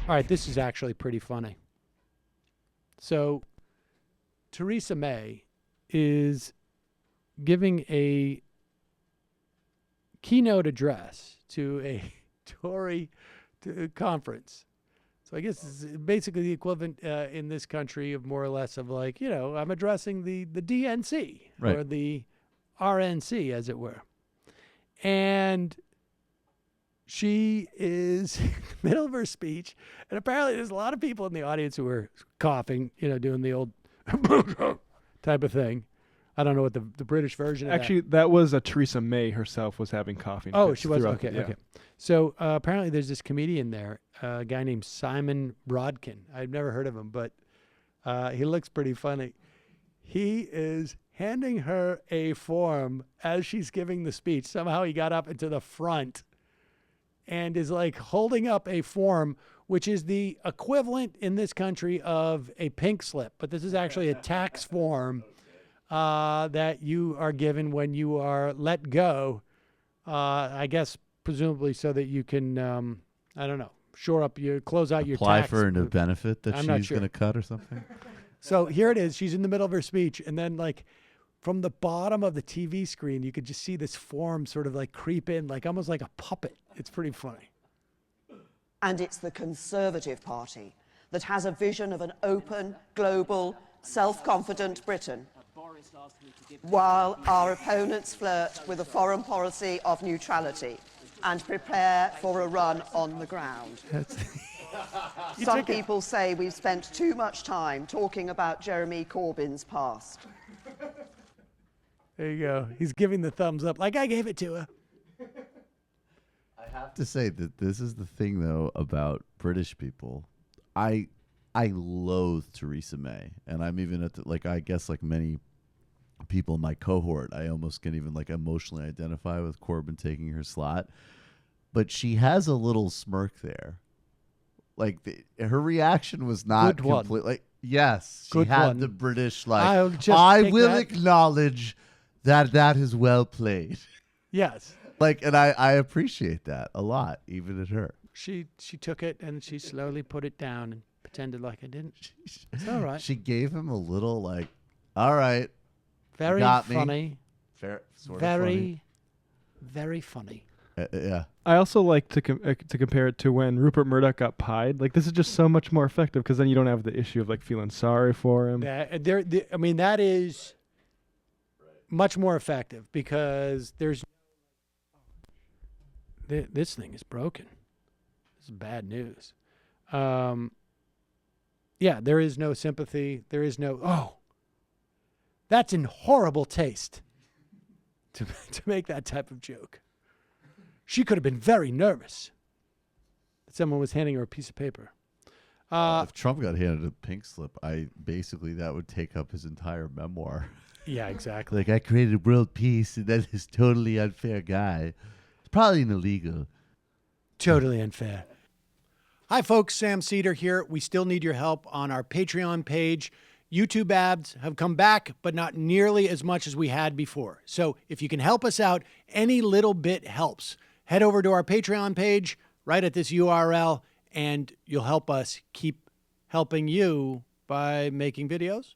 All right, this is actually pretty funny. So, Theresa May is giving a keynote address to a Tory conference. So I guess it's basically the equivalent in this country of more or less of like, I'm addressing the DNC Right. or the RNC, as it were. And she is in the middle of her speech, and apparently there's a lot of people in the audience who are coughing, doing the old type of thing. I don't know what the British version of Actually, that was Theresa May herself was having coughing Oh, fits she was? throughout Okay, the- yeah. okay. So apparently there's this comedian there, a guy named Simon Brodkin. I've never heard of him, but he looks pretty funny. He is handing her a form as she's giving the speech. Somehow he got up into the front and is like holding up a form, which is the equivalent in this country of a pink slip. But this is actually a tax form that you are given when you are let go, I guess, presumably so that you can, I don't know, close out your Apply tax. for a benefit that I'm not she's sure. going to cut or something. So here it is. She's in the middle of her speech. And then like from the bottom of the TV screen, you could just see this form sort of like creep in, like almost like a puppet. It's pretty funny. And it's the Conservative Party that has a vision of an open, global, self-confident Britain, while our opponents flirt with a foreign policy of neutrality and prepare for a run on the ground. Some people say we've spent too much time talking about Jeremy Corbyn's past. There you go. He's giving the thumbs up like I gave it to her. I have to say that this is the thing, though, about British people. I loathe Theresa May, and I'm even at I guess like many people in my cohort, I almost can even like emotionally identify with Corbyn taking her slot. But she has a little smirk there. Like her reaction was not Good one. complete. Like yes, she Good had one. the British I'll like just I take will that. acknowledge that is well played. Yes. Like, and I appreciate that a lot, even in her. She took it and she slowly put it down and pretended like I didn't. It's all right. She gave him a little like, all right, Very got me. funny. fair, sort Very, very funny. of funny. Yeah. I also like to compare it to when Rupert Murdoch got pied. Like this is just so much more effective because then you don't have the issue of like feeling sorry for him. I mean, that is much more effective because there's this thing is broken. This is bad news. Yeah, there is no sympathy. There is no, that's in horrible taste to make that type of joke. She could have been very nervous that someone was handing her a piece of paper. If Trump got handed a pink slip, that would take up his entire memoir. Yeah, exactly. Like I created world peace, and then this totally unfair guy. It's probably illegal. Totally unfair. Hi, folks. Sam Seder here. We still need your help on our Patreon page. YouTube ads have come back, but not nearly as much as we had before. So if you can help us out, any little bit helps. Head over to our Patreon page right at this URL, and you'll help us keep helping you by making videos